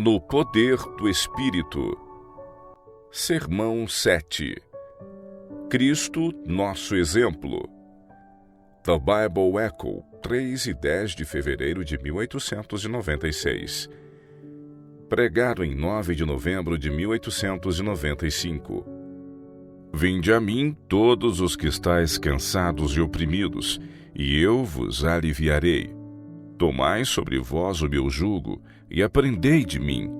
No poder do Espírito. Sermão 7. Cristo, nosso exemplo. The Bible Echo, 3 e 10 de fevereiro de 1896. Pregado em 9 de novembro de 1895. Vinde a mim, todos os que estáis cansados e oprimidos, e eu vos aliviarei. Tomai sobre vós o meu jugo, e aprendei de mim,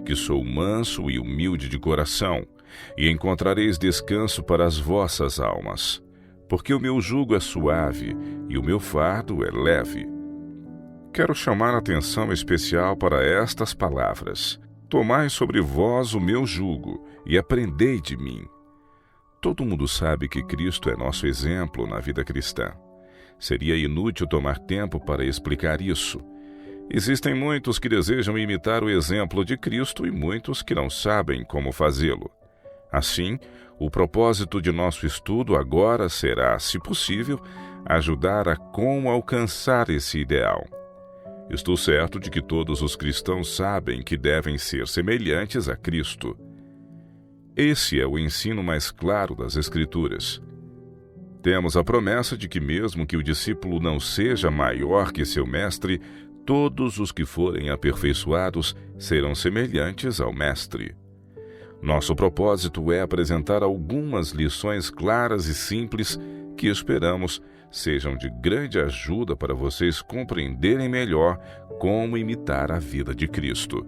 que sou manso e humilde de coração, e encontrareis descanso para as vossas almas. Porque o meu jugo é suave, e o meu fardo é leve. Quero chamar a atenção especial para estas palavras. Tomai sobre vós o meu jugo, e aprendei de mim. Todo mundo sabe que Cristo é nosso exemplo na vida cristã. Seria inútil tomar tempo para explicar isso. Existem muitos que desejam imitar o exemplo de Cristo e muitos que não sabem como fazê-lo. Assim, o propósito de nosso estudo agora será, se possível, ajudar a como alcançar esse ideal. Estou certo de que todos os cristãos sabem que devem ser semelhantes a Cristo. Esse é o ensino mais claro das Escrituras. Temos a promessa de que mesmo que o discípulo não seja maior que seu mestre, todos os que forem aperfeiçoados serão semelhantes ao mestre. Nosso propósito é apresentar algumas lições claras e simples que esperamos sejam de grande ajuda para vocês compreenderem melhor como imitar a vida de Cristo.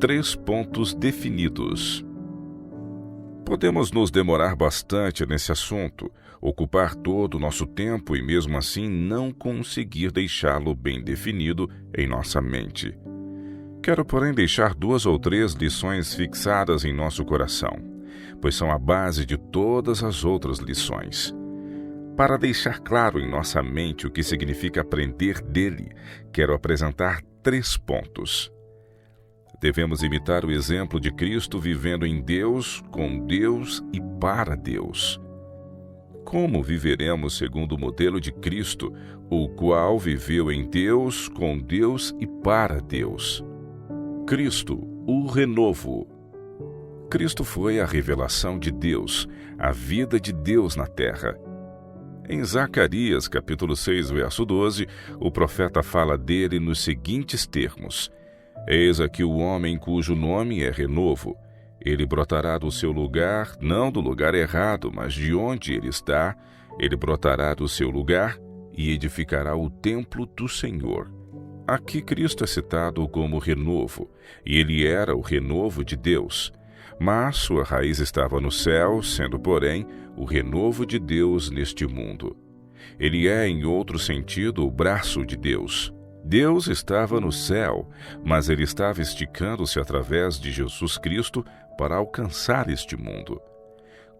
3 pontos definidos. Podemos nos demorar bastante nesse assunto, ocupar todo o nosso tempo e mesmo assim não conseguir deixá-lo bem definido em nossa mente. Quero, porém, deixar 2 ou 3 lições fixadas em nosso coração, pois são a base de todas as outras lições. Para deixar claro em nossa mente o que significa aprender dele, quero apresentar 3 pontos. Devemos imitar o exemplo de Cristo vivendo em Deus, com Deus e para Deus. Como viveremos segundo o modelo de Cristo, o qual viveu em Deus, com Deus e para Deus? Cristo, o renovo. Cristo foi a revelação de Deus, a vida de Deus na terra. Em Zacarias, capítulo 6, verso 12, o profeta fala dele nos seguintes termos: Eis aqui o homem cujo nome é Renovo. Ele brotará do seu lugar, não do lugar errado, mas de onde ele está. Ele brotará do seu lugar e edificará o templo do Senhor. Aqui Cristo é citado como renovo, e ele era o renovo de Deus. Mas sua raiz estava no céu, sendo, porém, o renovo de Deus neste mundo. Ele é, em outro sentido, o braço de Deus. Deus estava no céu, mas ele estava esticando-se através de Jesus Cristo para alcançar este mundo.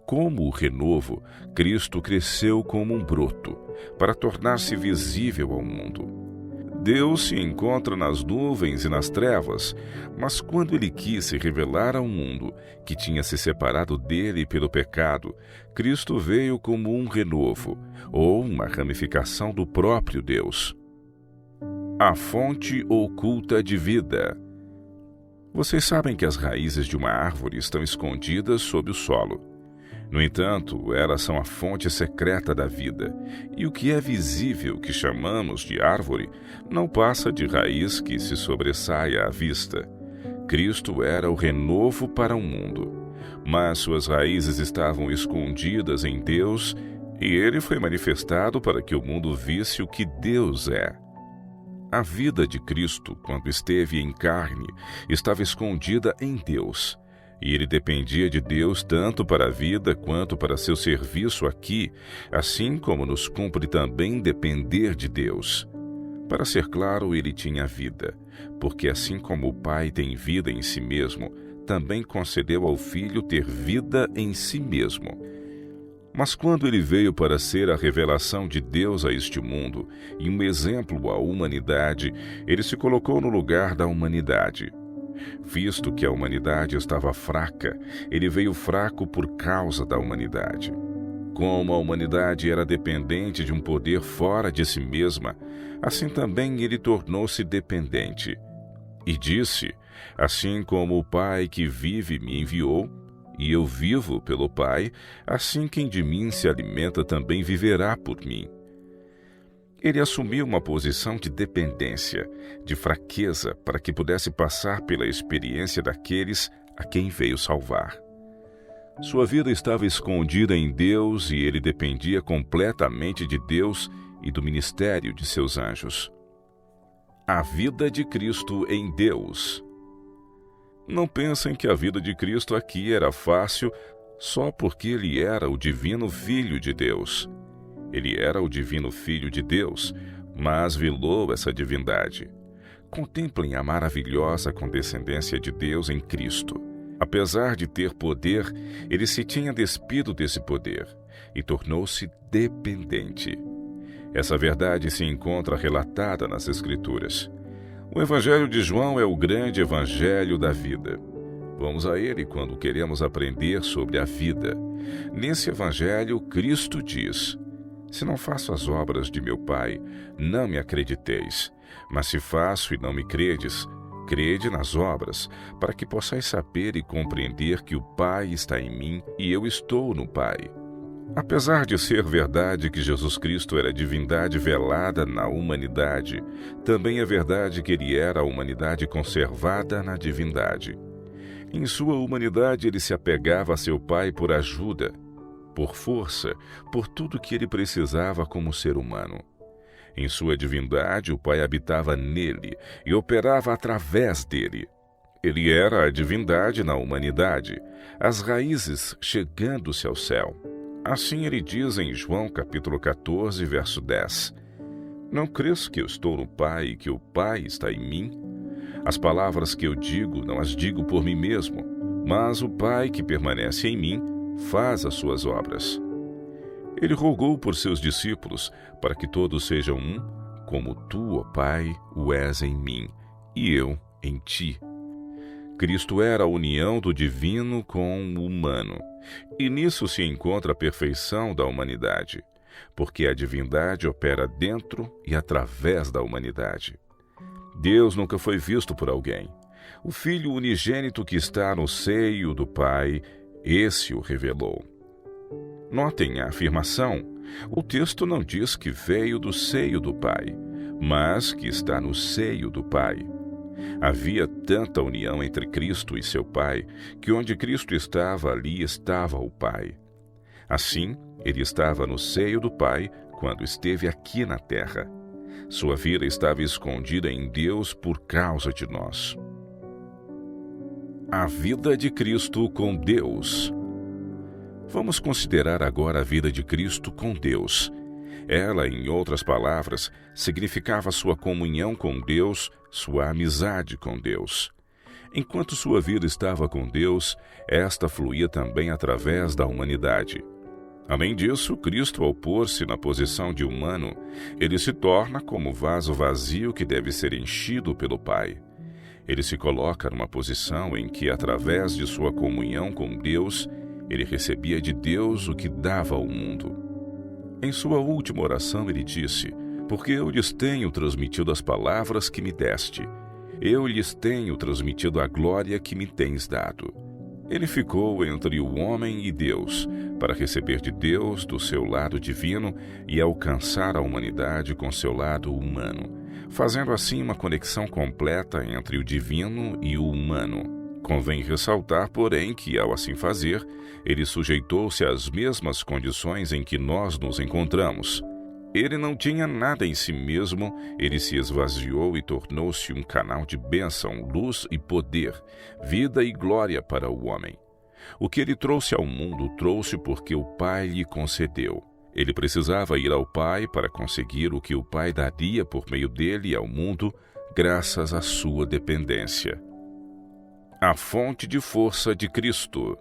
Como o renovo, Cristo cresceu como um broto, para tornar-se visível ao mundo. Deus se encontra nas nuvens e nas trevas, mas quando ele quis se revelar ao mundo, que tinha se separado dele pelo pecado, Cristo veio como um renovo, ou uma ramificação do próprio Deus. A fonte oculta de vida. Vocês sabem que as raízes de uma árvore estão escondidas sob o solo. No entanto, elas são a fonte secreta da vida, e o que é visível, que chamamos de árvore, não passa de raiz que se sobressaia à vista. Cristo era o renovo para o mundo, mas suas raízes estavam escondidas em Deus, e ele foi manifestado para que o mundo visse o que Deus é. A vida de Cristo, quando esteve em carne, estava escondida em Deus, e ele dependia de Deus tanto para a vida quanto para seu serviço aqui, assim como nos cumpre também depender de Deus. Para ser claro, ele tinha vida, porque assim como o Pai tem vida em si mesmo, também concedeu ao Filho ter vida em si mesmo. Mas quando ele veio para ser a revelação de Deus a este mundo e um exemplo à humanidade, ele se colocou no lugar da humanidade. Visto que a humanidade estava fraca, ele veio fraco por causa da humanidade. Como a humanidade era dependente de um poder fora de si mesma, assim também ele tornou-se dependente. E disse: assim como o Pai que vive me enviou, e eu vivo pelo Pai, assim quem de mim se alimenta também viverá por mim. Ele assumiu uma posição de dependência, de fraqueza, para que pudesse passar pela experiência daqueles a quem veio salvar. Sua vida estava escondida em Deus e ele dependia completamente de Deus e do ministério de seus anjos. A vida de Cristo em Deus. Não pensem que a vida de Cristo aqui era fácil só porque ele era o divino Filho de Deus. Ele era o divino Filho de Deus, mas velou essa divindade. Contemplem a maravilhosa condescendência de Deus em Cristo. Apesar de ter poder, ele se tinha despido desse poder e tornou-se dependente. Essa verdade se encontra relatada nas Escrituras. O Evangelho de João é o grande evangelho da vida. Vamos a ele quando queremos aprender sobre a vida. Nesse evangelho, Cristo diz: se não faço as obras de meu Pai, não me acrediteis. Mas se faço e não me credes, crede nas obras, para que possais saber e compreender que o Pai está em mim e eu estou no Pai. Apesar de ser verdade que Jesus Cristo era a divindade velada na humanidade, também é verdade que ele era a humanidade conservada na divindade. Em sua humanidade, ele se apegava a seu Pai por ajuda, por força, por tudo que ele precisava como ser humano. Em sua divindade, o Pai habitava nele e operava através dele. Ele era a divindade na humanidade, as raízes chegando-se ao céu. Assim ele diz em João capítulo 14, verso 10. Não crês que eu estou no Pai e que o Pai está em mim? As palavras que eu digo, não as digo por mim mesmo, mas o Pai que permanece em mim faz as suas obras. Ele rogou por seus discípulos para que todos sejam um, como tu, ó Pai, o és em mim, e eu em ti. Cristo era a união do divino com o humano, e nisso se encontra a perfeição da humanidade, porque a divindade opera dentro e através da humanidade. Deus nunca foi visto por alguém. O Filho unigênito que está no seio do Pai, esse o revelou. Notem a afirmação. O texto não diz que veio do seio do Pai, mas que está no seio do Pai. Havia tanta união entre Cristo e seu Pai, que onde Cristo estava, ali estava o Pai. Assim, ele estava no seio do Pai quando esteve aqui na terra. Sua vida estava escondida em Deus por causa de nós. A vida de Cristo com Deus. Vamos considerar agora a vida de Cristo com Deus. Ela, em outras palavras, significava sua comunhão com Deus, sua amizade com Deus. Enquanto sua vida estava com Deus, esta fluía também através da humanidade. Além disso, Cristo, ao pôr-se na posição de humano, ele se torna como vaso vazio que deve ser enchido pelo Pai. Ele se coloca numa posição em que, através de sua comunhão com Deus, ele recebia de Deus o que dava ao mundo. Em sua última oração ele disse: porque eu lhes tenho transmitido as palavras que me deste. Eu lhes tenho transmitido a glória que me tens dado. Ele ficou entre o homem e Deus, para receber de Deus do seu lado divino e alcançar a humanidade com seu lado humano, fazendo assim uma conexão completa entre o divino e o humano. Convém ressaltar, porém, que ao assim fazer, ele sujeitou-se às mesmas condições em que nós nos encontramos. Ele não tinha nada em si mesmo, ele se esvaziou e tornou-se um canal de bênção, luz e poder, vida e glória para o homem. O que ele trouxe ao mundo, trouxe porque o Pai lhe concedeu. Ele precisava ir ao Pai para conseguir o que o Pai daria por meio dele ao mundo, graças à sua dependência. A fonte de força de Cristo.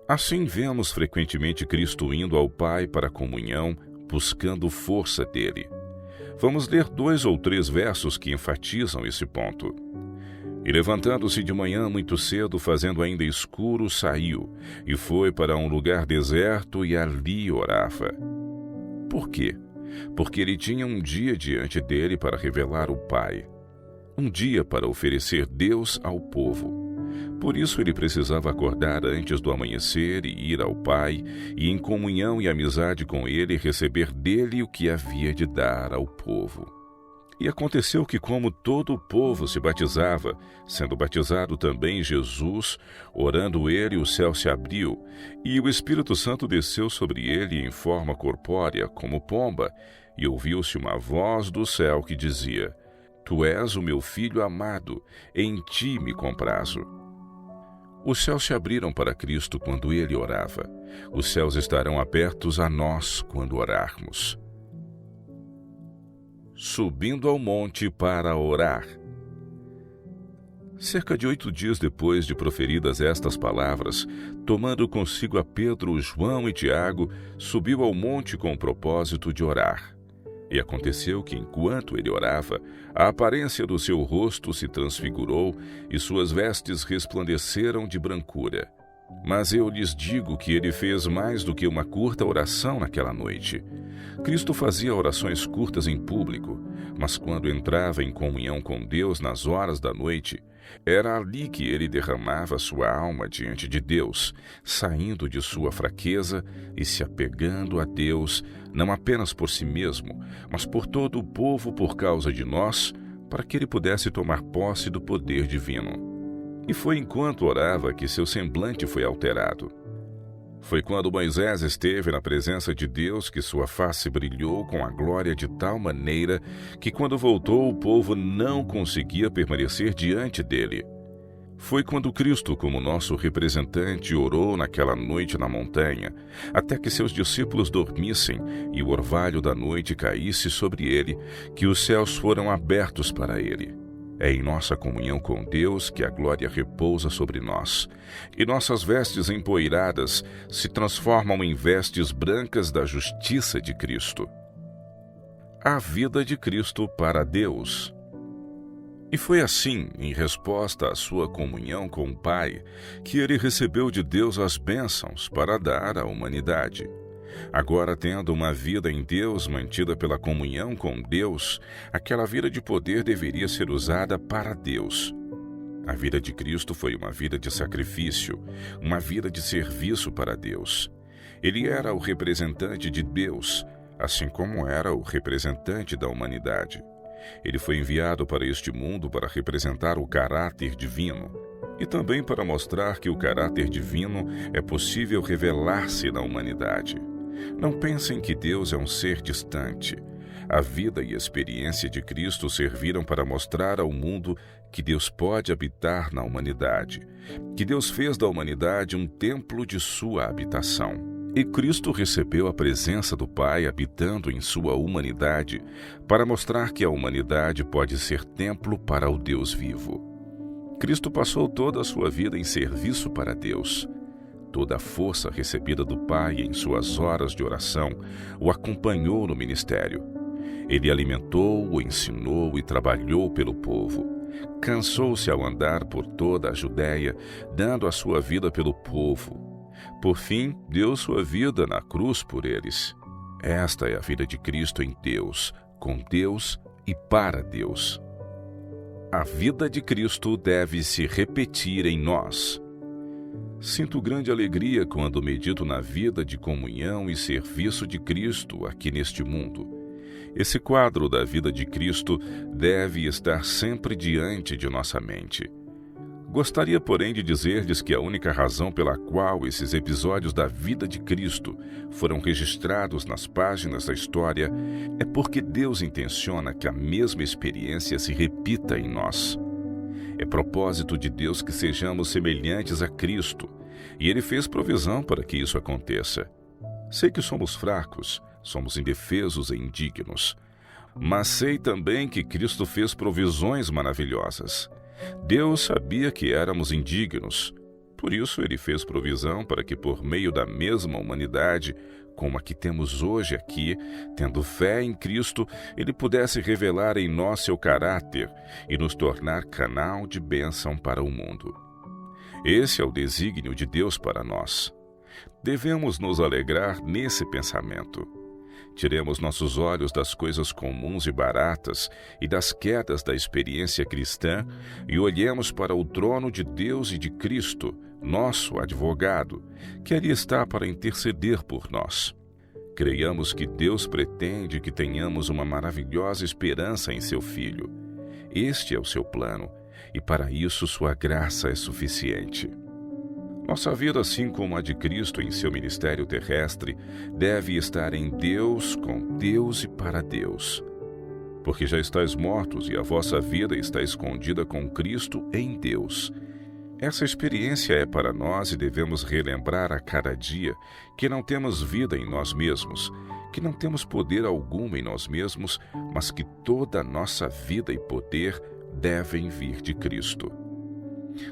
Assim vemos frequentemente Cristo indo ao Pai para a comunhão, buscando força dele. Vamos ler 2 ou 3 versos que enfatizam esse ponto. E levantando-se de manhã muito cedo, fazendo ainda escuro, saiu, e foi para um lugar deserto e ali orava. Por quê? Porque ele tinha um dia diante dele para revelar o Pai. um dia para oferecer Deus ao povo. Por isso ele precisava acordar antes do amanhecer e ir ao Pai, e em comunhão e amizade com ele receber dele o que havia de dar ao povo. E aconteceu que, como todo o povo se batizava, sendo batizado também Jesus, orando ele, o céu se abriu, e o Espírito Santo desceu sobre ele em forma corpórea, como pomba, e ouviu-se uma voz do céu que dizia: Tu és o meu filho amado, em ti me comprazo. Os céus se abriram para Cristo quando ele orava. Os céus estarão abertos a nós quando orarmos. Subindo ao monte para orar. Cerca de 8 dias depois de proferidas estas palavras, tomando consigo a Pedro, João e Tiago, subiu ao monte com o propósito de orar. E aconteceu que, enquanto ele orava, a aparência do seu rosto se transfigurou e suas vestes resplandeceram de brancura. Mas eu lhes digo que ele fez mais do que uma curta oração naquela noite. Cristo fazia orações curtas em público, mas quando entrava em comunhão com Deus nas horas da noite, era ali que ele derramava sua alma diante de Deus, saindo de sua fraqueza e se apegando a Deus, não apenas por si mesmo, mas por todo o povo por causa de nós, para que ele pudesse tomar posse do poder divino. E foi enquanto orava que seu semblante foi alterado. Foi quando Moisés esteve na presença de Deus que sua face brilhou com a glória de tal maneira que, quando voltou, o povo não conseguia permanecer diante dele. Foi quando Cristo, como nosso representante, orou naquela noite na montanha, até que seus discípulos dormissem e o orvalho da noite caísse sobre ele, que os céus foram abertos para ele. É em nossa comunhão com Deus que a glória repousa sobre nós, e nossas vestes empoeiradas se transformam em vestes brancas da justiça de Cristo. A vida de Cristo para Deus. E foi assim, em resposta à sua comunhão com o Pai, que ele recebeu de Deus as bênçãos para dar à humanidade. Agora, tendo uma vida em Deus mantida pela comunhão com Deus, aquela vida de poder deveria ser usada para Deus. A vida de Cristo foi uma vida de sacrifício, uma vida de serviço para Deus. Ele era o representante de Deus, assim como era o representante da humanidade. Ele foi enviado para este mundo para representar o caráter divino e também para mostrar que o caráter divino é possível revelar-se na humanidade. Não pensem que Deus é um ser distante. A vida e a experiência de Cristo serviram para mostrar ao mundo que Deus pode habitar na humanidade, que Deus fez da humanidade um templo de sua habitação. E Cristo recebeu a presença do Pai habitando em sua humanidade para mostrar que a humanidade pode ser templo para o Deus vivo. Cristo passou toda a sua vida em serviço para Deus. Toda a força recebida do Pai em suas horas de oração o acompanhou no ministério. Ele alimentou, ensinou e trabalhou pelo povo. Cansou-se ao andar por toda a Judéia, dando a sua vida pelo povo. Por fim, deu sua vida na cruz por eles. Esta é a vida de Cristo em Deus, com Deus e para Deus. A vida de Cristo deve se repetir em nós. Sinto grande alegria quando medito na vida de comunhão e serviço de Cristo aqui neste mundo. Esse quadro da vida de Cristo deve estar sempre diante de nossa mente. Gostaria, porém, de dizer-lhes que a única razão pela qual esses episódios da vida de Cristo foram registrados nas páginas da história é porque Deus intenciona que a mesma experiência se repita em nós. É propósito de Deus que sejamos semelhantes a Cristo, e Ele fez provisão para que isso aconteça. Sei que somos fracos, somos indefesos e indignos, mas sei também que Cristo fez provisões maravilhosas. Deus sabia que éramos indignos, por isso Ele fez provisão para que, por meio da mesma humanidade, como a que temos hoje aqui, tendo fé em Cristo, Ele pudesse revelar em nós seu caráter e nos tornar canal de bênção para o mundo. Esse é o desígnio de Deus para nós. Devemos nos alegrar nesse pensamento. Tiremos nossos olhos das coisas comuns e baratas e das quedas da experiência cristã e olhemos para o trono de Deus e de Cristo, nosso advogado, que ali está para interceder por nós. Creiamos que Deus pretende que tenhamos uma maravilhosa esperança em seu Filho. Este é o seu plano, e para isso sua graça é suficiente. Nossa vida, assim como a de Cristo em seu ministério terrestre, deve estar em Deus, com Deus e para Deus. Porque já estáis mortos e a vossa vida está escondida com Cristo em Deus. Essa experiência é para nós e devemos relembrar a cada dia que não temos vida em nós mesmos, que não temos poder algum em nós mesmos, mas que toda a nossa vida e poder devem vir de Cristo.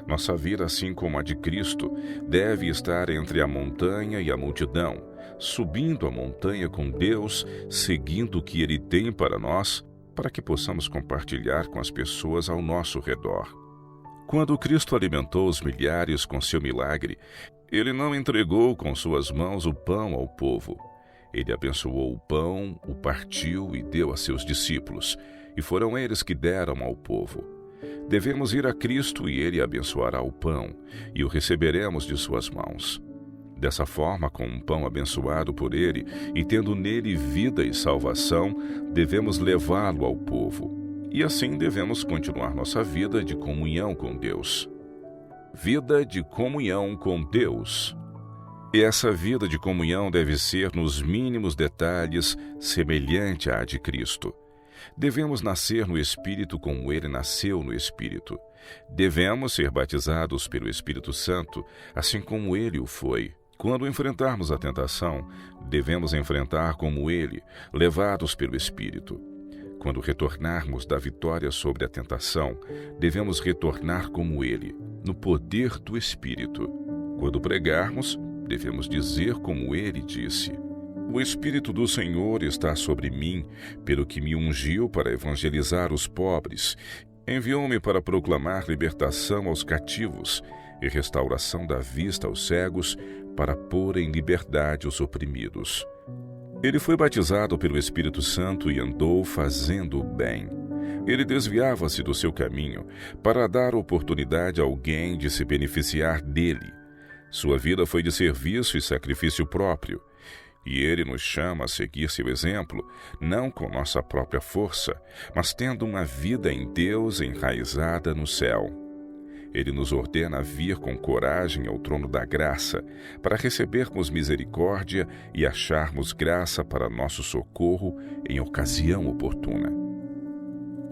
Nossa vida, assim como a de Cristo, deve estar entre a montanha e a multidão, subindo a montanha com Deus, seguindo o que Ele tem para nós, para que possamos compartilhar com as pessoas ao nosso redor. Quando Cristo alimentou os milhares com seu milagre, Ele não entregou com suas mãos o pão ao povo. Ele abençoou o pão, o partiu e deu a seus discípulos, e foram eles que deram ao povo. Devemos ir a Cristo e Ele abençoará o pão, e o receberemos de suas mãos. Dessa forma, com um pão abençoado por Ele, e tendo nele vida e salvação, devemos levá-lo ao povo. E assim devemos continuar nossa vida de comunhão com Deus. Vida de comunhão com Deus. E essa vida de comunhão deve ser, nos mínimos detalhes, semelhante à de Cristo. Devemos nascer no Espírito como Ele nasceu no Espírito. Devemos ser batizados pelo Espírito Santo, assim como Ele o foi. Quando enfrentarmos a tentação, devemos enfrentar como Ele, levados pelo Espírito. Quando retornarmos da vitória sobre a tentação, devemos retornar como Ele, no poder do Espírito. Quando pregarmos, devemos dizer como Ele disse: O Espírito do Senhor está sobre mim, pelo que me ungiu para evangelizar os pobres, enviou-me para proclamar libertação aos cativos e restauração da vista aos cegos, para pôr em liberdade os oprimidos. Ele foi batizado pelo Espírito Santo e andou fazendo o bem. Ele desviava-se do seu caminho para dar oportunidade a alguém de se beneficiar dele. Sua vida foi de serviço e sacrifício próprio. E Ele nos chama a seguir seu exemplo, não com nossa própria força, mas tendo uma vida em Deus enraizada no céu. Ele nos ordena vir com coragem ao trono da graça, para recebermos misericórdia e acharmos graça para nosso socorro em ocasião oportuna.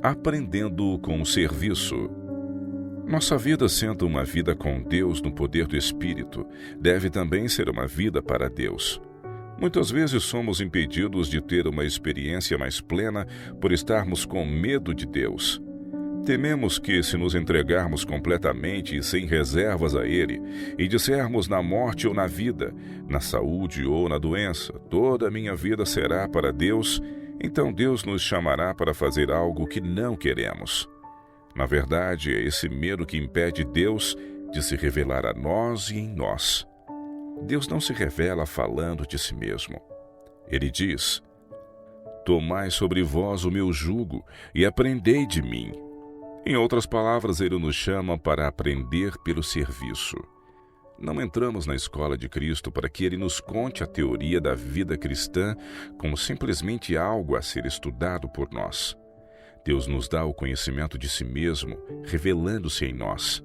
Aprendendo com o serviço. Nossa vida, sendo uma vida com Deus no poder do Espírito, deve também ser uma vida para Deus. Muitas vezes somos impedidos de ter uma experiência mais plena por estarmos com medo de Deus. Tememos que, se nos entregarmos completamente e sem reservas a Ele, e dissermos na morte ou na vida, na saúde ou na doença, toda a minha vida será para Deus, então Deus nos chamará para fazer algo que não queremos. Na verdade, é esse medo que impede Deus de se revelar a nós e em nós. Deus não se revela falando de si mesmo. Ele diz: Tomai sobre vós o meu jugo e aprendei de mim. Em outras palavras, Ele nos chama para aprender pelo serviço. Não entramos na escola de Cristo para que Ele nos conte a teoria da vida cristã como simplesmente algo a ser estudado por nós. Deus nos dá o conhecimento de si mesmo, revelando-se em nós.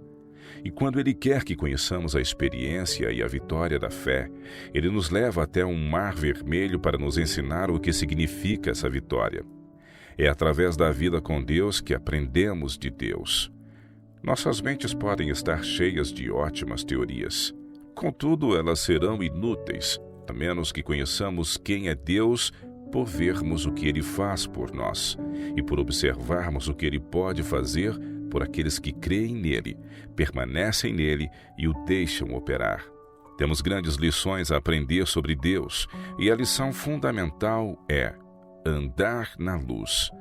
E quando Ele quer que conheçamos a experiência e a vitória da fé, Ele nos leva até um mar vermelho para nos ensinar o que significa essa vitória. É através da vida com Deus que aprendemos de Deus. Nossas mentes podem estar cheias de ótimas teorias. Contudo, elas serão inúteis, a menos que conheçamos quem é Deus, por vermos o que Ele faz por nós e por observarmos o que Ele pode fazer por aqueles que creem nele, permanecem nele e o deixam operar. Temos grandes lições a aprender sobre Deus, e a lição fundamental é andar na luz.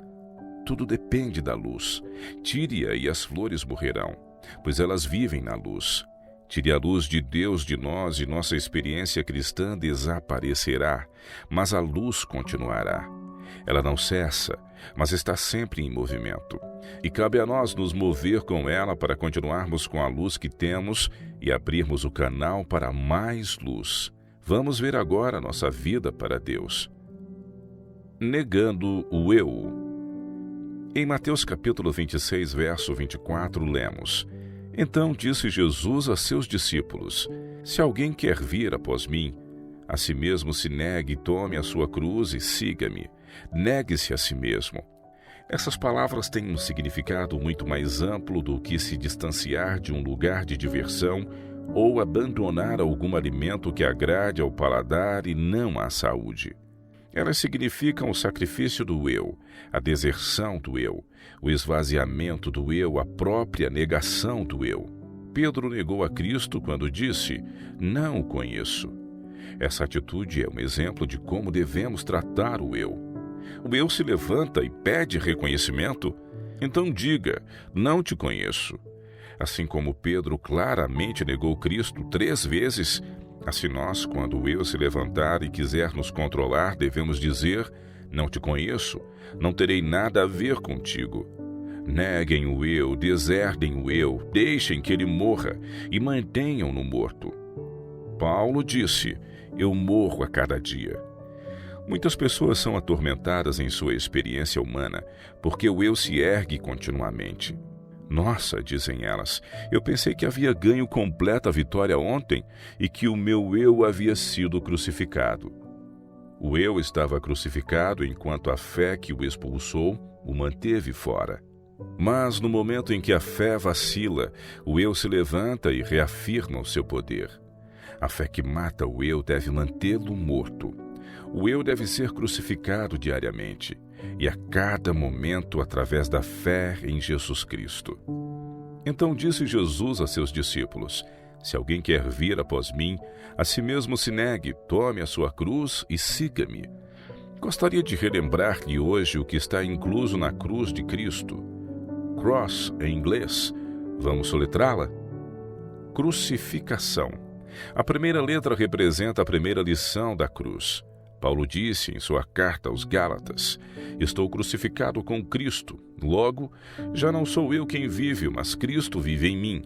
Tudo depende da luz. Tire-a e as flores morrerão, pois elas vivem na luz. Tire a luz de Deus de nós e nossa experiência cristã desaparecerá, mas a luz continuará. Ela não cessa, mas está sempre em movimento. E cabe a nós nos mover com ela para continuarmos com a luz que temos e abrirmos o canal para mais luz. Vamos ver agora nossa vida para Deus. Negando o eu. Em Mateus capítulo 26, verso 24, lemos: Então disse Jesus a seus discípulos: Se alguém quer vir após mim, a si mesmo se negue, tome a sua cruz e siga-me. Negue-se a si mesmo. Essas palavras têm um significado muito mais amplo do que se distanciar de um lugar de diversão ou abandonar algum alimento que agrade ao paladar e não à saúde. Elas significam o sacrifício do eu, a deserção do eu, o esvaziamento do eu, a própria negação do eu. Pedro negou a Cristo quando disse: Não o conheço. Essa atitude é um exemplo de como devemos tratar o eu. O eu se levanta e pede reconhecimento. Então diga: Não te conheço. Assim como Pedro claramente negou Cristo 3 vezes, assim nós, quando o eu se levantar e quiser nos controlar, devemos dizer: Não te conheço, não terei nada a ver contigo. Neguem o eu, deserdem o eu, deixem que ele morra e mantenham-no morto. Paulo disse: Eu morro a cada dia. Muitas pessoas são atormentadas em sua experiência humana porque o eu se ergue continuamente. Nossa, dizem elas, eu pensei que havia ganho completa vitória ontem e que o meu eu havia sido crucificado. O eu estava crucificado enquanto a fé que o expulsou o manteve fora. Mas no momento em que a fé vacila, o eu se levanta e reafirma o seu poder. A fé que mata o eu deve mantê-lo morto. O eu deve ser crucificado diariamente, e a cada momento através da fé em Jesus Cristo. Então disse Jesus a seus discípulos: Se alguém quer vir após mim, a si mesmo se negue, tome a sua cruz e siga-me. Gostaria de relembrar-lhe hoje o que está incluso na cruz de Cristo. Cross, em inglês. Vamos soletrá-la? Crucificação. A primeira letra representa a primeira lição da cruz. Paulo disse em sua carta aos Gálatas: Estou crucificado com Cristo, logo, já não sou eu quem vive, mas Cristo vive em mim.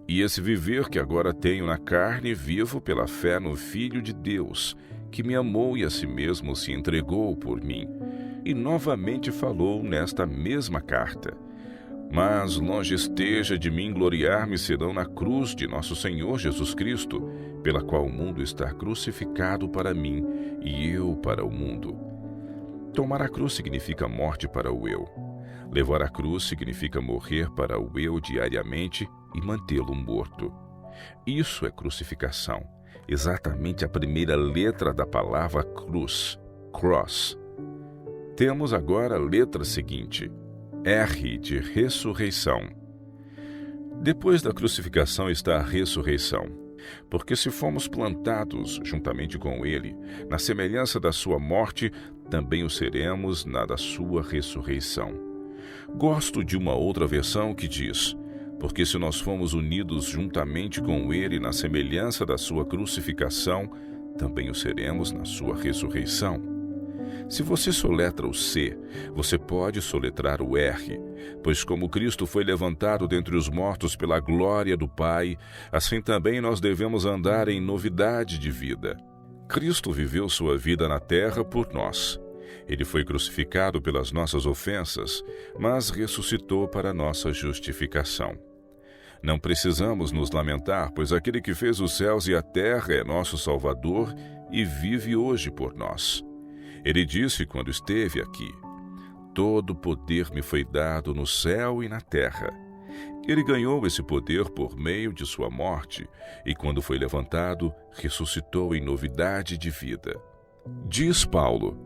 E esse viver que agora tenho na carne, vivo pela fé no Filho de Deus, que me amou e a si mesmo se entregou por mim. E novamente falou nesta mesma carta: Mas longe esteja de mim gloriar-me senão na cruz de nosso Senhor Jesus Cristo, pela qual o mundo está crucificado para mim e eu para o mundo. Tomar a cruz significa morte para o eu. Levar a cruz significa morrer para o eu diariamente e mantê-lo morto. Isso é crucificação, exatamente a primeira letra da palavra cruz, cross. Temos agora a letra seguinte, R de ressurreição. Depois da crucificação está a ressurreição. Porque se fomos plantados juntamente com ele, na semelhança da sua morte, também o seremos na da sua ressurreição. Gosto de uma outra versão que diz: Porque se nós fomos unidos juntamente com ele na semelhança da sua crucificação, também o seremos na sua ressurreição. Se você soletra o C, você pode soletrar o R, pois como Cristo foi levantado dentre os mortos pela glória do Pai, assim também nós devemos andar em novidade de vida. Cristo viveu sua vida na terra por nós. Ele foi crucificado pelas nossas ofensas, mas ressuscitou para nossa justificação. Não precisamos nos lamentar, pois aquele que fez os céus e a terra é nosso Salvador e vive hoje por nós. Ele disse quando esteve aqui: Todo poder me foi dado no céu e na terra. Ele ganhou esse poder por meio de sua morte e, quando foi levantado, ressuscitou em novidade de vida. Diz Paulo: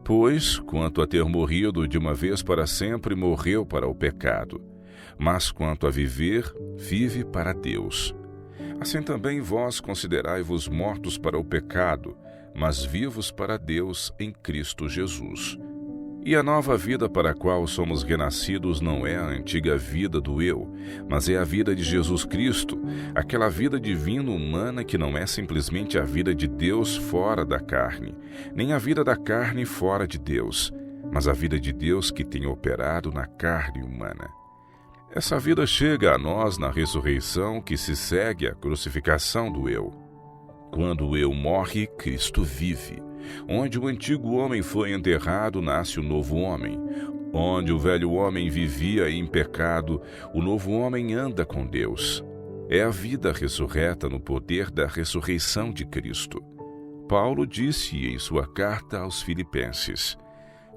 Pois, quanto a ter morrido de uma vez para sempre, morreu para o pecado, mas quanto a viver, vive para Deus. Assim também vós considerai-vos mortos para o pecado, mas vivos para Deus em Cristo Jesus. E a nova vida para a qual somos renascidos não é a antiga vida do eu, mas é a vida de Jesus Cristo, aquela vida divino-humana que não é simplesmente a vida de Deus fora da carne, nem a vida da carne fora de Deus, mas a vida de Deus que tem operado na carne humana. Essa vida chega a nós na ressurreição que se segue à crucificação do eu. Quando o eu morre, Cristo vive. Onde o antigo homem foi enterrado, nasce o novo homem. Onde o velho homem vivia em pecado, o novo homem anda com Deus. É a vida ressurreta no poder da ressurreição de Cristo. Paulo disse em sua carta aos Filipenses: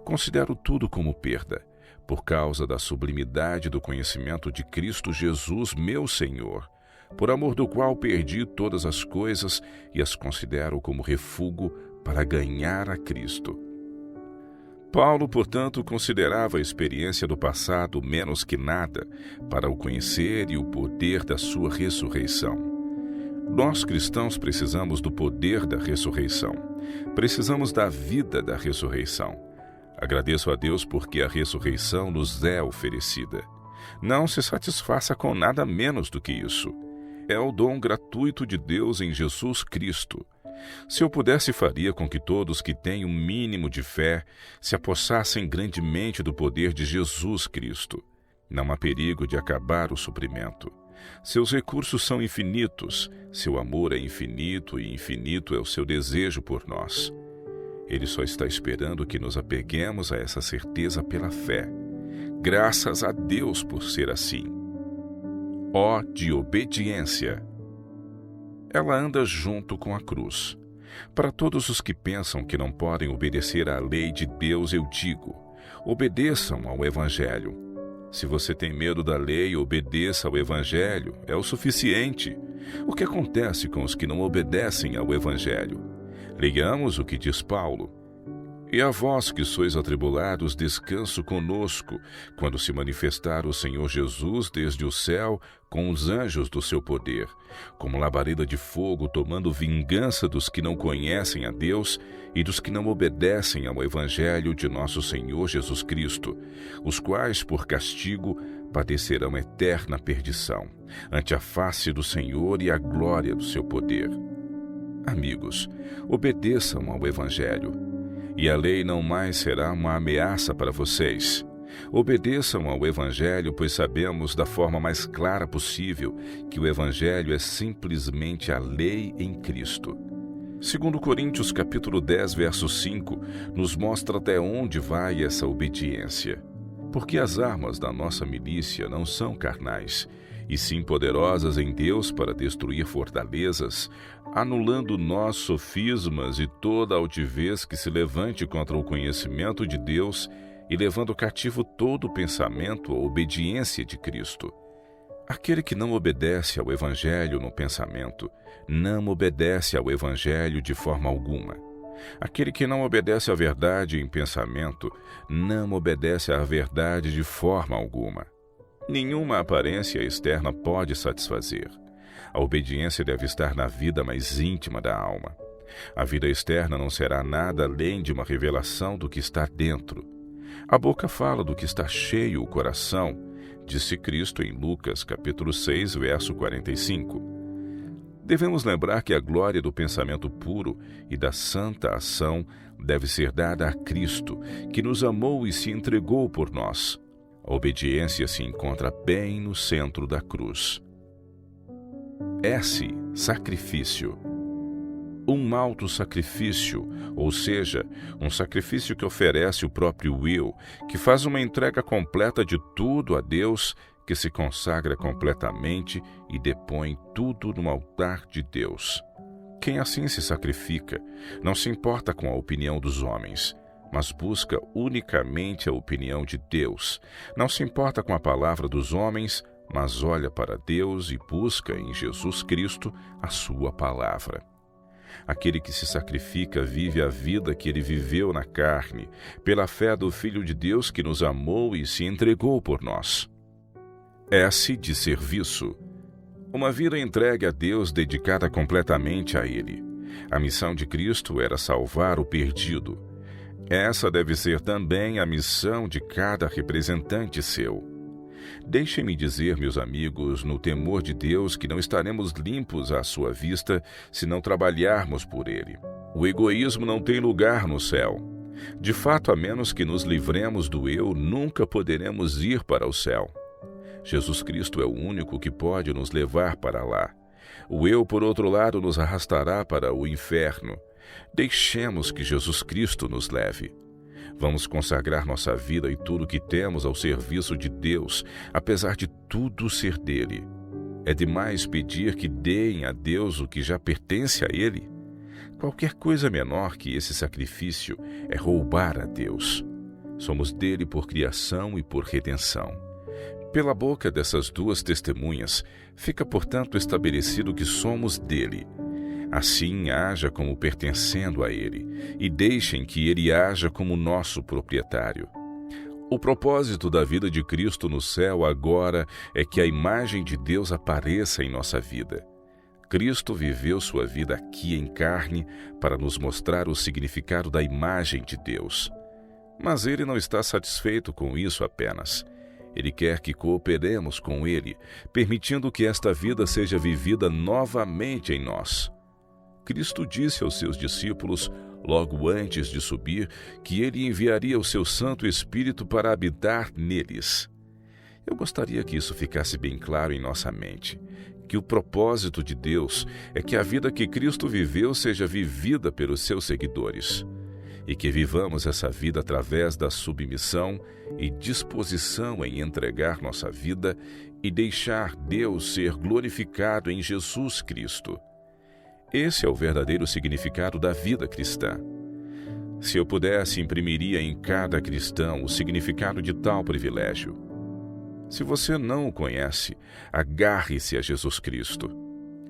considero tudo como perda, por causa da sublimidade do conhecimento de Cristo Jesus, meu Senhor, por amor do qual perdi todas as coisas e as considero como refúgio para ganhar a Cristo. Paulo, portanto, considerava a experiência do passado menos que nada para o conhecer e o poder da sua ressurreição. Nós cristãos precisamos do poder da ressurreição. Precisamos da vida da ressurreição. Agradeço a Deus porque a ressurreição nos é oferecida. Não se satisfaça com nada menos do que isso. É o dom gratuito de Deus em Jesus Cristo. Se eu pudesse, faria com que todos que têm um mínimo de fé se apossassem grandemente do poder de Jesus Cristo. Não há perigo de acabar o suprimento. Seus recursos são infinitos, seu amor é infinito e infinito é o seu desejo por nós. Ele só está esperando que nos apeguemos a essa certeza pela fé. Graças a Deus por ser assim. Ó de obediência! Ela anda junto com a cruz. Para todos os que pensam que não podem obedecer à lei de Deus, eu digo: obedeçam ao Evangelho. Se você tem medo da lei, obedeça ao Evangelho, é o suficiente. O que acontece com os que não obedecem ao Evangelho? Leiamos o que diz Paulo. E a vós que sois atribulados, descanso conosco, quando se manifestar o Senhor Jesus desde o céu com os anjos do seu poder, como labareda de fogo, tomando vingança dos que não conhecem a Deus e dos que não obedecem ao Evangelho de nosso Senhor Jesus Cristo, os quais, por castigo, padecerão eterna perdição, ante a face do Senhor e a glória do seu poder. Amigos, obedeçam ao Evangelho. E a lei não mais será uma ameaça para vocês. Obedeçam ao Evangelho, pois sabemos da forma mais clara possível que o Evangelho é simplesmente a lei em Cristo. 2 Coríntios capítulo 10, verso 5, nos mostra até onde vai essa obediência. Porque as armas da nossa milícia não são carnais, e sim poderosas em Deus para destruir fortalezas, anulando nós sofismas e toda altivez que se levante contra o conhecimento de Deus e levando cativo todo o pensamento à obediência de Cristo. Aquele que não obedece ao Evangelho no pensamento, não obedece ao Evangelho de forma alguma. Aquele que não obedece à verdade em pensamento, não obedece à verdade de forma alguma. Nenhuma aparência externa pode satisfazer. A obediência deve estar na vida mais íntima da alma. A vida externa não será nada além de uma revelação do que está dentro. A boca fala do que está cheio o coração, disse Cristo em Lucas, capítulo 6, verso 45. Devemos lembrar que a glória do pensamento puro e da santa ação deve ser dada a Cristo, que nos amou e se entregou por nós. A obediência se encontra bem no centro da cruz. S. Sacrifício. Um auto-sacrifício, ou seja, um sacrifício que oferece o próprio eu, que faz uma entrega completa de tudo a Deus, que se consagra completamente e depõe tudo no altar de Deus. Quem assim se sacrifica não se importa com a opinião dos homens, mas busca unicamente a opinião de Deus. Não se importa com a palavra dos homens, mas olha para Deus e busca em Jesus Cristo a sua palavra. Aquele que se sacrifica vive a vida que ele viveu na carne, pela fé do Filho de Deus que nos amou e se entregou por nós. S de serviço. Uma vida entregue a Deus, dedicada completamente a Ele. A missão de Cristo era salvar o perdido. Essa deve ser também a missão de cada representante seu. Deixem-me dizer, meus amigos, no temor de Deus, que não estaremos limpos à sua vista se não trabalharmos por Ele. O egoísmo não tem lugar no céu. De fato, a menos que nos livremos do eu, nunca poderemos ir para o céu. Jesus Cristo é o único que pode nos levar para lá. O eu, por outro lado, nos arrastará para o inferno. Deixemos que Jesus Cristo nos leve. Vamos consagrar nossa vida e tudo o que temos ao serviço de Deus, apesar de tudo ser dele. É demais pedir que deem a Deus o que já pertence a Ele? Qualquer coisa menor que esse sacrifício é roubar a Deus. Somos dele por criação e por redenção. Pela boca dessas duas testemunhas, fica, portanto, estabelecido que somos dele. Assim, haja como pertencendo a Ele, e deixem que Ele haja como nosso proprietário. O propósito da vida de Cristo no céu agora é que a imagem de Deus apareça em nossa vida. Cristo viveu sua vida aqui em carne para nos mostrar o significado da imagem de Deus. Mas Ele não está satisfeito com isso apenas. Ele quer que cooperemos com Ele, permitindo que esta vida seja vivida novamente em nós. Cristo disse aos seus discípulos, logo antes de subir, que Ele enviaria o seu Santo Espírito para habitar neles. Eu gostaria que isso ficasse bem claro em nossa mente, que o propósito de Deus é que a vida que Cristo viveu seja vivida pelos seus seguidores, e que vivamos essa vida através da submissão e disposição em entregar nossa vida e deixar Deus ser glorificado em Jesus Cristo. Esse é o verdadeiro significado da vida cristã. Se eu pudesse, imprimiria em cada cristão o significado de tal privilégio. Se você não o conhece, agarre-se a Jesus Cristo.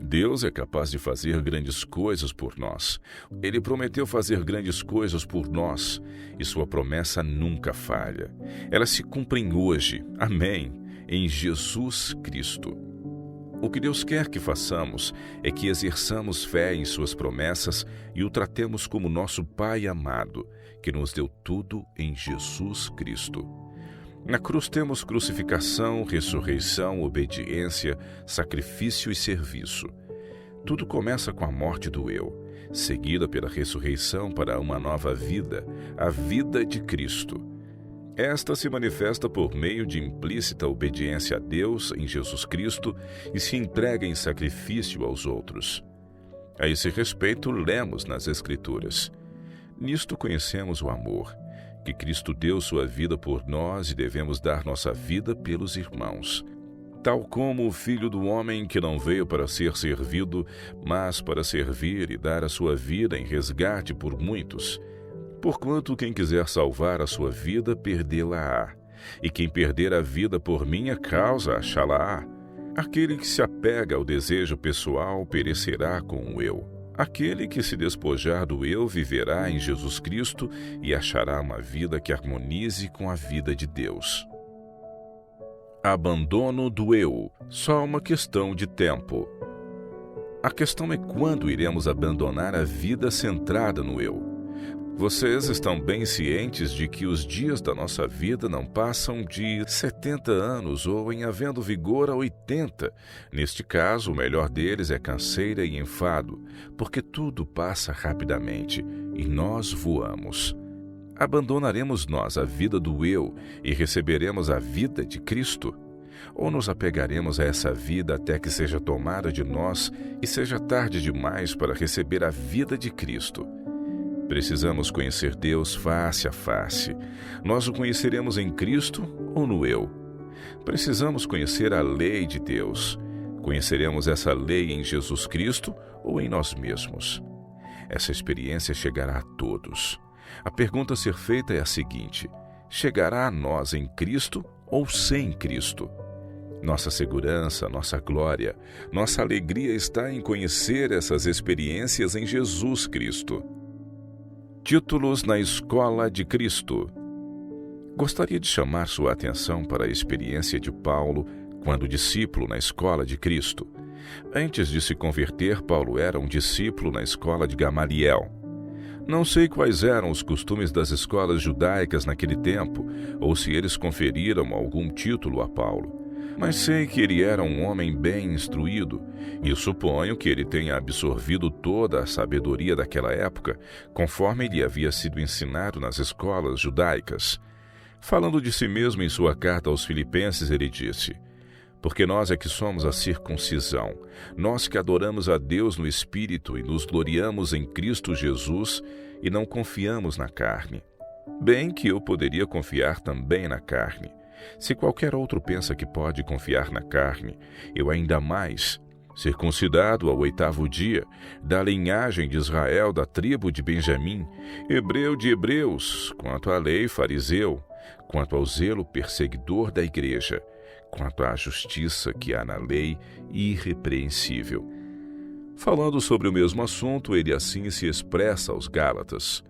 Deus é capaz de fazer grandes coisas por nós. Ele prometeu fazer grandes coisas por nós, e sua promessa nunca falha. Elas se cumprem hoje, amém, em Jesus Cristo. O que Deus quer que façamos é que exerçamos fé em suas promessas e o tratemos como nosso Pai amado, que nos deu tudo em Jesus Cristo. Na cruz temos crucificação, ressurreição, obediência, sacrifício e serviço. Tudo começa com a morte do eu, seguida pela ressurreição para uma nova vida, a vida de Cristo. Esta se manifesta por meio de implícita obediência a Deus em Jesus Cristo e se entrega em sacrifício aos outros. A esse respeito, lemos nas Escrituras. Nisto conhecemos o amor, que Cristo deu sua vida por nós e devemos dar nossa vida pelos irmãos. Tal como o Filho do Homem que não veio para ser servido, mas para servir e dar a sua vida em resgate por muitos. Porquanto quem quiser salvar a sua vida, perdê-la-á. E quem perder a vida por minha causa, achá-la-á. Aquele que se apega ao desejo pessoal, perecerá com o eu. Aquele que se despojar do eu, viverá em Jesus Cristo e achará uma vida que harmonize com a vida de Deus. Abandono do eu, só uma questão de tempo. A questão é quando iremos abandonar a vida centrada no eu. Vocês estão bem cientes de que os dias da nossa vida não passam de 70 anos ou, em havendo vigor, a 80. Neste caso, o melhor deles é canseira e enfado, porque tudo passa rapidamente e nós voamos. Abandonaremos nós a vida do eu e receberemos a vida de Cristo? Ou nos apegaremos a essa vida até que seja tomada de nós e seja tarde demais para receber a vida de Cristo? Precisamos conhecer Deus face a face. Nós o conheceremos em Cristo ou no eu? Precisamos conhecer a lei de Deus. Conheceremos essa lei em Jesus Cristo ou em nós mesmos? Essa experiência chegará a todos. A pergunta a ser feita é a seguinte: chegará a nós em Cristo ou sem Cristo? Nossa segurança, nossa glória, nossa alegria está em conhecer essas experiências em Jesus Cristo. Títulos na Escola de Cristo. Gostaria de chamar sua atenção para a experiência de Paulo quando discípulo na Escola de Cristo. Antes de se converter, Paulo era um discípulo na Escola de Gamaliel. Não sei quais eram os costumes das escolas judaicas naquele tempo, ou se eles conferiram algum título a Paulo. Mas sei que ele era um homem bem instruído, e suponho que ele tenha absorvido toda a sabedoria daquela época, conforme lhe havia sido ensinado nas escolas judaicas. Falando de si mesmo em sua carta aos Filipenses, ele disse: porque nós é que somos a circuncisão, nós que adoramos a Deus no Espírito e nos gloriamos em Cristo Jesus e não confiamos na carne. Bem que eu poderia confiar também na carne. Se qualquer outro pensa que pode confiar na carne, eu ainda mais, circuncidado ao 8º dia, da linhagem de Israel, da tribo de Benjamim, hebreu de hebreus, quanto à lei fariseu, quanto ao zelo perseguidor da igreja, quanto à justiça que há na lei, irrepreensível. Falando sobre o mesmo assunto, ele assim se expressa aos Gálatas: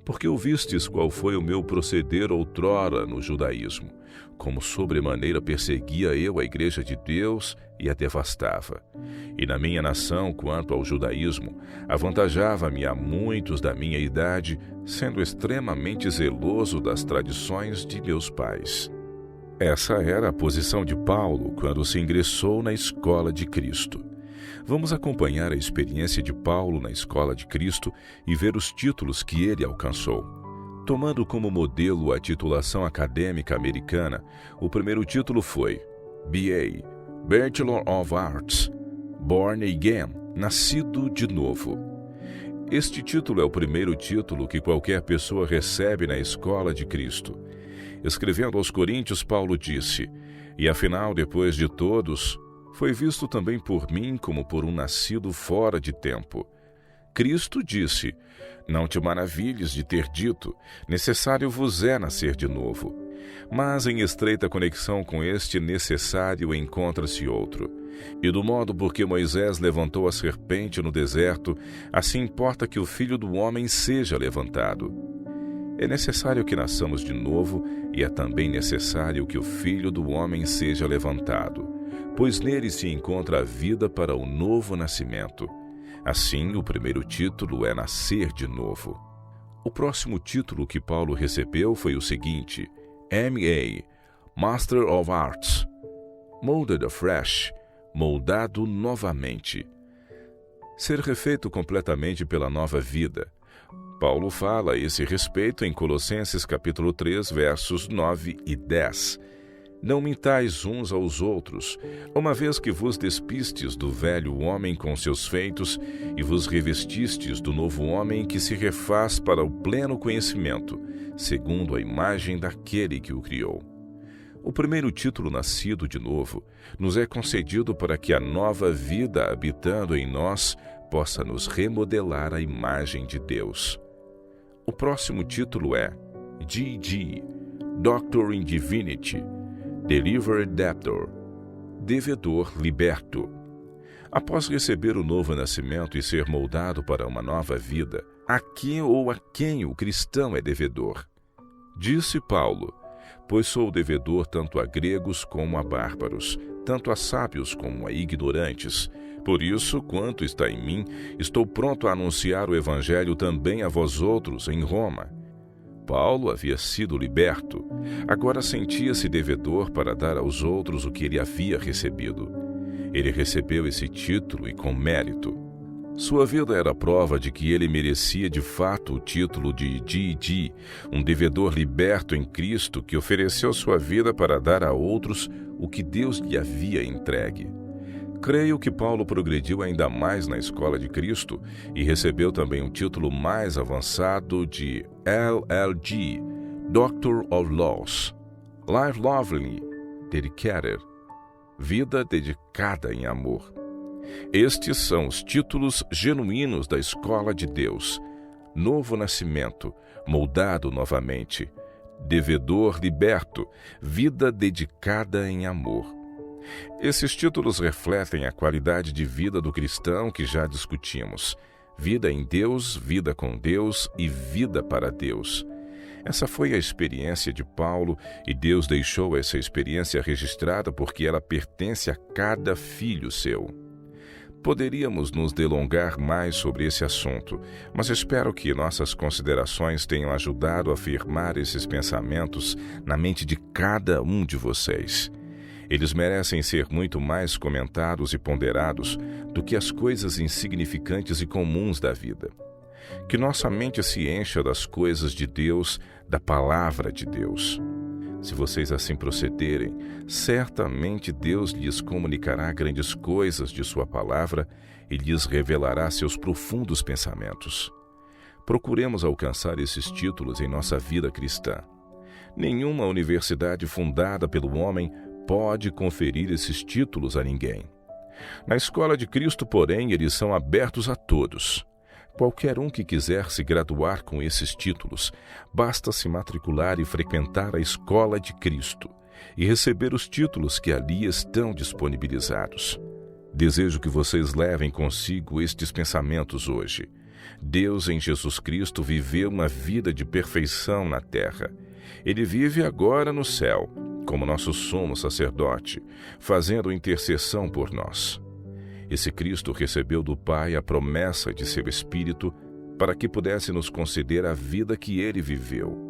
porque ouvistes qual foi o meu proceder outrora no judaísmo, como sobremaneira perseguia eu a igreja de Deus e a devastava. E na minha nação, quanto ao judaísmo, avantajava-me a muitos da minha idade, sendo extremamente zeloso das tradições de meus pais. Essa era a posição de Paulo quando se ingressou na escola de Cristo. Vamos acompanhar a experiência de Paulo na escola de Cristo e ver os títulos que ele alcançou. Tomando como modelo a titulação acadêmica americana, o primeiro título foi B.A., Bachelor of Arts, Born Again, Nascido de Novo. Este título é o primeiro título que qualquer pessoa recebe na escola de Cristo. Escrevendo aos Coríntios, Paulo disse: e afinal, depois de todos, foi visto também por mim como por um nascido fora de tempo. Cristo disse: não te maravilhes de ter dito, necessário vos é nascer de novo. Mas em estreita conexão com este necessário encontra-se outro. E do modo por que Moisés levantou a serpente no deserto, assim importa que o Filho do Homem seja levantado. É necessário que nasçamos de novo, e é também necessário que o Filho do Homem seja levantado, pois nele se encontra a vida para o novo nascimento. Assim, o primeiro título é nascer de novo. O próximo título que Paulo recebeu foi o seguinte: M.A., Master of Arts, Molded afresh, moldado novamente. Ser refeito completamente pela nova vida. Paulo fala a esse respeito em Colossenses capítulo 3, versos 9 e 10. Não mintais uns aos outros, uma vez que vos despistes do velho homem com seus feitos e vos revestistes do novo homem que se refaz para o pleno conhecimento, segundo a imagem daquele que o criou. O primeiro título, nascido de novo, nos é concedido para que a nova vida habitando em nós possa nos remodelar a imagem de Deus. O próximo título é D.D., Doctor in Divinity, Delivered Debtor, devedor liberto. Após receber o novo nascimento e ser moldado para uma nova vida, a que ou a quem o cristão é devedor? Disse Paulo: pois sou devedor tanto a gregos como a bárbaros, tanto a sábios como a ignorantes. Por isso, quanto está em mim, estou pronto a anunciar o evangelho também a vós outros em Roma. Paulo havia sido liberto, agora sentia-se devedor para dar aos outros o que ele havia recebido. Ele recebeu esse título e com mérito. Sua vida era prova de que ele merecia de fato o título de D.D., um devedor liberto em Cristo que ofereceu sua vida para dar a outros o que Deus lhe havia entregue. Creio que Paulo progrediu ainda mais na escola de Cristo e recebeu também um título mais avançado de LL.D., Doctor of Laws, Life Lovingly Dedicated, vida dedicada em amor. Estes são os títulos genuínos da escola de Deus: novo nascimento, moldado novamente, devedor liberto, vida dedicada em amor. Esses títulos refletem a qualidade de vida do cristão que já discutimos: vida em Deus, vida com Deus e vida para Deus. Essa foi a experiência de Paulo e Deus deixou essa experiência registrada porque ela pertence a cada filho seu. Poderíamos nos delongar mais sobre esse assunto, mas espero que nossas considerações tenham ajudado a firmar esses pensamentos na mente de cada um de vocês. Eles merecem ser muito mais comentados e ponderados do que as coisas insignificantes e comuns da vida. Que nossa mente se encha das coisas de Deus, da palavra de Deus. Se vocês assim procederem, certamente Deus lhes comunicará grandes coisas de sua palavra e lhes revelará seus profundos pensamentos. Procuremos alcançar esses títulos em nossa vida cristã. Nenhuma universidade fundada pelo homem pode conferir esses títulos a ninguém. Na escola de Cristo, porém, eles são abertos a todos. Qualquer um que quiser se graduar com esses títulos, basta se matricular e frequentar a escola de Cristo e receber os títulos que ali estão disponibilizados. Desejo que vocês levem consigo estes pensamentos hoje. Deus em Jesus Cristo viveu uma vida de perfeição na terra. Ele vive agora no céu, como nosso sumo sacerdote, fazendo intercessão por nós. Esse Cristo recebeu do Pai a promessa de seu Espírito para que pudesse nos conceder a vida que ele viveu.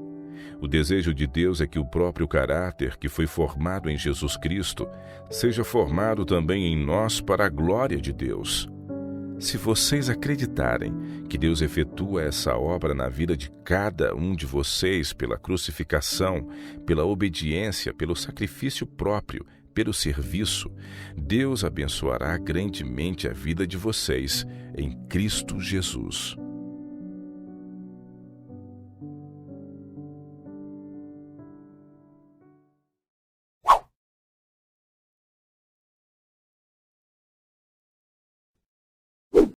O desejo de Deus é que o próprio caráter que foi formado em Jesus Cristo seja formado também em nós para a glória de Deus. Se vocês acreditarem que Deus efetua essa obra na vida de cada um de vocês pela crucificação, pela obediência, pelo sacrifício próprio, pelo serviço, Deus abençoará grandemente a vida de vocês em Cristo Jesus.